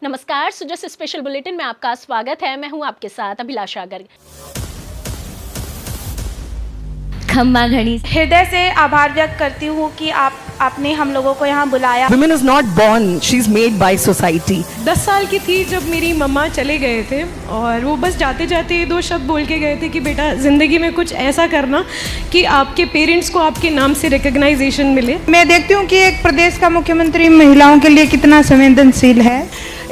नमस्कार, Sujas special bulletin में आपका स्वागत है। मैं हूं आपके साथ अभिलाषा गर्ग। खम्मा घड़ी हृदय से आभार व्यक्त करती हूँ कि आपने हम लोगों को यहाँ बुलाया। Women is not born, she is made by society. 10 साल की थी जब मेरी मम्मा चले गए थे और वो बस जाते जाते 2 शब्द बोल के गए थे कि बेटा ज़िंदगी में कुछ ऐसा करना कि आपके पेरेंट्स को आपके नाम से रिकग्नाइजेशन मिले। मैं देखती हूँ कि एक प्रदेश का मुख्यमंत्री महिलाओं के लिए कितना संवेदनशील है।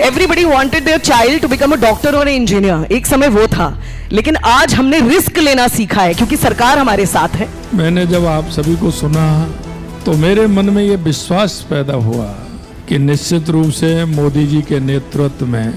Everybody wanted their child to become a doctor or an engineer. एक समय वो था, लेकिन आज हमने रिस्क लेना सीखा है क्योंकि सरकार हमारे साथ है। मैंने जब आप सभी को सुना तो मेरे मन में ये विश्वास पैदा हुआ कि निश्चित रूप से मोदी जी के नेतृत्व में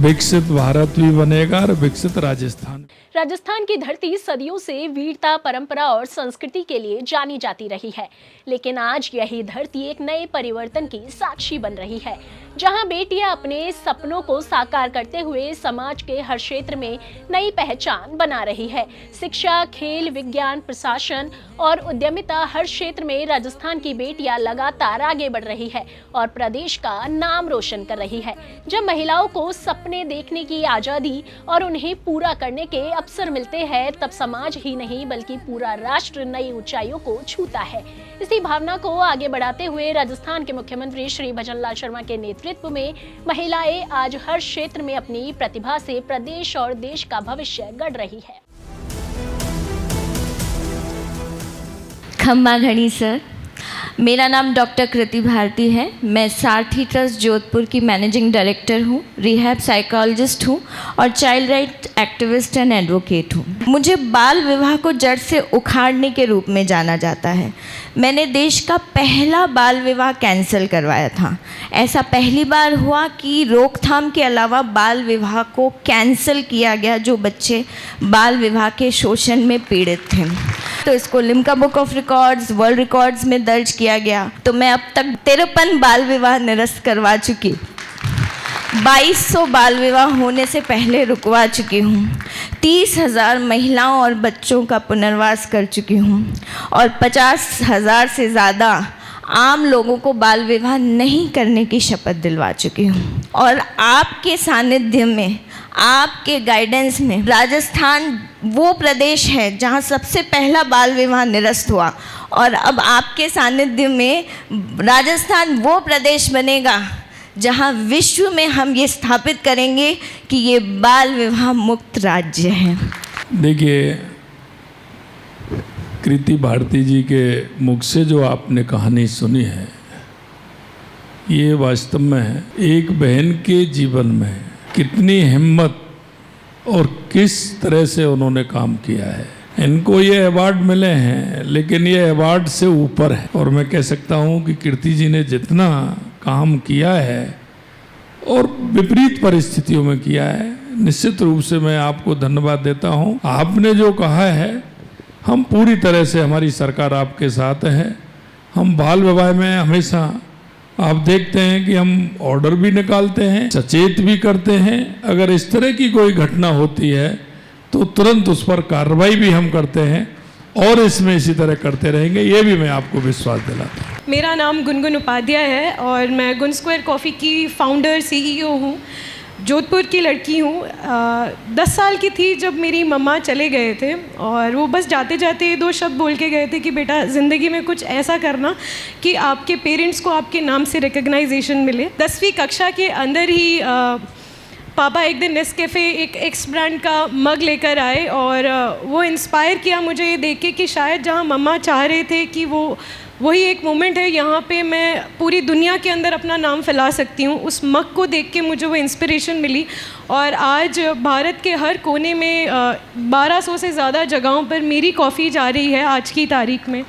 विकसित भारत भी बनेगा और विकसित राजस्थान। राजस्थान की धरती सदियों से वीरता, परंपरा और संस्कृति के लिए जानी जाती रही है, लेकिन आज यही धरती एक नए परिवर्तन की साक्षी बन रही है, जहां बेटियां अपने सपनों को साकार करते हुए समाज के हर क्षेत्र में नई पहचान बना रही है। शिक्षा, खेल, विज्ञान, प्रशासन और उद्यमिता, हर क्षेत्र में राजस्थान की बेटियां लगातार आगे बढ़ रही है और प्रदेश का नाम रोशन कर रही है। जब महिलाओं को सपने देखने की आजादी और उन्हें पूरा करने के अवसर मिलते हैं, तब समाज ही नहीं बल्कि पूरा राष्ट्र नई ऊंचाइयों को छूता है। इसी भावना को आगे बढ़ाते हुए राजस्थान के मुख्यमंत्री श्री भजनलाल शर्मा के नेतृत्व में महिलाएं आज हर क्षेत्र में अपनी प्रतिभा से प्रदेश और देश का भविष्य गढ़ रही है। खम्मा घड़ी सर, मेरा नाम डॉक्टर कृति भारती है। मैं सारथी ट्रस्ट जोधपुर की मैनेजिंग डायरेक्टर हूँ, रिहैब साइकोलॉजिस्ट हूँ और child right activist and advocate हूँ। मुझे बाल विवाह को जड़ से उखाड़ने के रूप में जाना जाता है। मैंने देश का पहला बाल विवाह कैंसिल करवाया था। ऐसा पहली बार हुआ कि रोकथाम के अलावा बाल विवाह को कैंसिल किया गया जो बच्चे बाल विवाह के शोषण में पीड़ित थे। तो इसको Limca book of records, world records में दर्ज किया गया। तो मैं अब तक 53 बाल विवाह निरस्त करवा चुकी, 2200 बाल विवाह होने से पहले रुकवा चुकी हूँ, 30,000 महिलाओं और बच्चों का पुनर्वास कर चुकी हूँ और 50,000 से ज़्यादा आम लोगों को बाल विवाह नहीं करने की शपथ दिलवा चुकी हूँ। और आपके सानिध्य में, आपके गाइडेंस में राजस्थान वो प्रदेश है जहाँ सबसे पहला बाल विवाह निरस्त हुआ और अब आपके सानिध्य में राजस्थान वो प्रदेश बनेगा जहाँ विश्व में हम ये स्थापित करेंगे कि ये बाल विवाह मुक्त राज्य है। देखिए, कृति भारती जी के मुख से जो आपने कहानी सुनी है, ये वास्तव में एक बहन के जीवन में कितनी हिम्मत और किस तरह से उन्होंने काम किया है। इनको ये अवार्ड मिले हैं, लेकिन ये अवार्ड से ऊपर है। और मैं कह सकता हूँ कि कीर्ति जी ने जितना काम किया है और विपरीत परिस्थितियों में किया है, निश्चित रूप से मैं आपको धन्यवाद देता हूँ। आपने जो कहा है, हम पूरी तरह से, हमारी सरकार आपके साथ है। हम बाल विवाह में हमेशा आप देखते हैं कि हम ऑर्डर भी निकालते हैं, सचेत भी करते हैं। अगर इस तरह की कोई घटना होती है तो तुरंत उस पर कार्रवाई भी हम करते हैं और इसमें इसी तरह करते रहेंगे, ये भी मैं आपको विश्वास दिलाता हूँ। मेरा नाम गुनगुन उपाध्याय है और मैं गुन स्क्वायर कॉफ़ी की फाउंडर CEO हूँ। जोधपुर की लड़की हूँ। 10 साल की थी जब मेरी मम्मा चले गए थे और वो बस जाते जाते 2 शब्द बोल के गए थे कि बेटा ज़िंदगी में कुछ ऐसा करना कि आपके पेरेंट्स को आपके नाम से रिकग्नाइजेशन मिले। 10वीं कक्षा के अंदर ही पापा एक दिन नेस्कैफ़े एक एक्स ब्रांड का मग लेकर आए और वो इंस्पायर किया मुझे ये देख के कि शायद जहाँ मम्मा चाह रहे थे कि वही एक मोमेंट है, यहाँ पे मैं पूरी दुनिया के अंदर अपना नाम फैला सकती हूँ। उस मग को देख के मुझे वो इंस्पिरेशन मिली और आज भारत के हर कोने में 1200 से ज़्यादा जगहों पर मेरी कॉफ़ी जा रही है आज की तारीख में।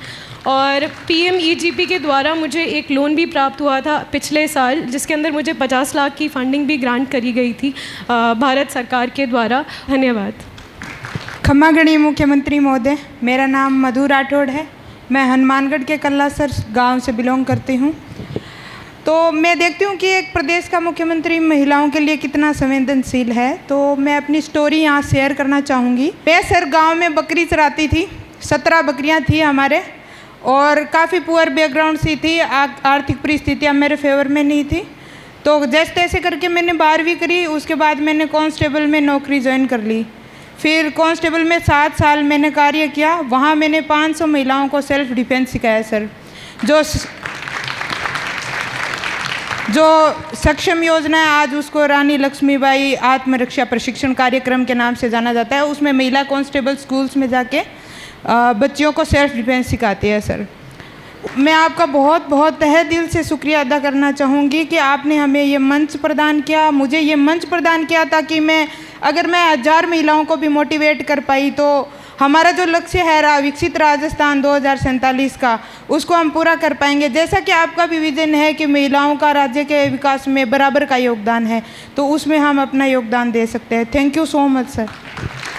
और PMEGP के द्वारा मुझे एक लोन भी प्राप्त हुआ था पिछले साल, जिसके अंदर मुझे 50 लाख की फंडिंग भी ग्रांट करी गई थी भारत सरकार के द्वारा। धन्यवाद। खम्मा घड़ी मुख्यमंत्री महोदय, मेरा नाम मधु राठौड़ है। मैं हनुमानगढ़ के कल्लासर गांव से बिलोंग करती हूं। तो मैं देखती हूं कि एक प्रदेश का मुख्यमंत्री महिलाओं के लिए कितना संवेदनशील है। तो मैं अपनी स्टोरी यहाँ शेयर करना चाहूँगी। मैं सर गांव में बकरी चराती थी, 17 बकरियाँ थी हमारे और काफ़ी पुअर बैकग्राउंड सी थी, आर्थिक परिस्थितियाँ मेरे फेवर में नहीं थी। तो जैसे तैसे करके मैंने 12वीं करी, उसके बाद मैंने कांस्टेबल में नौकरी ज्वाइन कर ली। फिर कांस्टेबल में 7 साल मैंने कार्य किया, वहाँ मैंने 500 महिलाओं को सेल्फ डिफेंस सिखाया सर। जो सक्षम योजना है, आज उसको रानी लक्ष्मीबाई आत्मरक्षा प्रशिक्षण कार्यक्रम के नाम से जाना जाता है। उसमें महिला कांस्टेबल स्कूल्स में जाके बच्चियों को सेल्फ डिफेंस सिखाती है सर। मैं आपका बहुत बहुत तहे दिल से शुक्रिया अदा करना चाहूँगी कि आपने हमें ये मंच प्रदान किया, मुझे ये मंच प्रदान किया, ताकि अगर मैं 1000 महिलाओं को भी मोटिवेट कर पाई तो हमारा जो लक्ष्य है विकसित राजस्थान 2047 का, उसको हम पूरा कर पाएंगे। जैसा कि आपका भी विजन है कि महिलाओं का राज्य के विकास में बराबर का योगदान है, तो उसमें हम अपना योगदान दे सकते हैं। Thank you so much sir.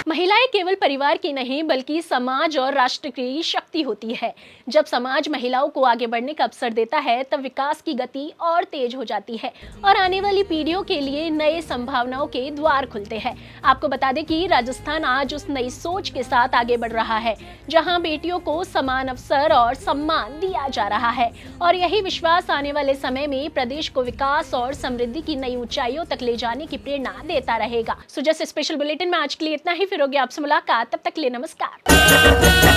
महिलाएं केवल परिवार की नहीं बल्कि समाज और राष्ट्र की शक्ति होती है। जब समाज महिलाओं को आगे बढ़ने का अवसर देता है तब विकास की गति और तेज हो जाती है और आने वाली पीढ़ियों के लिए नए संभावनाओं के द्वार खुलते हैं। आपको बता दें कि राजस्थान आज उस नई सोच के साथ आगे बढ़ रहा है जहां बेटियों को समान अवसर और सम्मान दिया जा रहा है और यही विश्वास आने वाले समय में प्रदेश को विकास और समृद्धि की नई ऊंचाइयों तक ले जाने की प्रेरणा देता रहेगा। सो जस्ट स्पेशल बुलेटिन में आज के लिए इतना ही। फिर होगी आपसे मुलाकात, तब तक के लिए नमस्कार।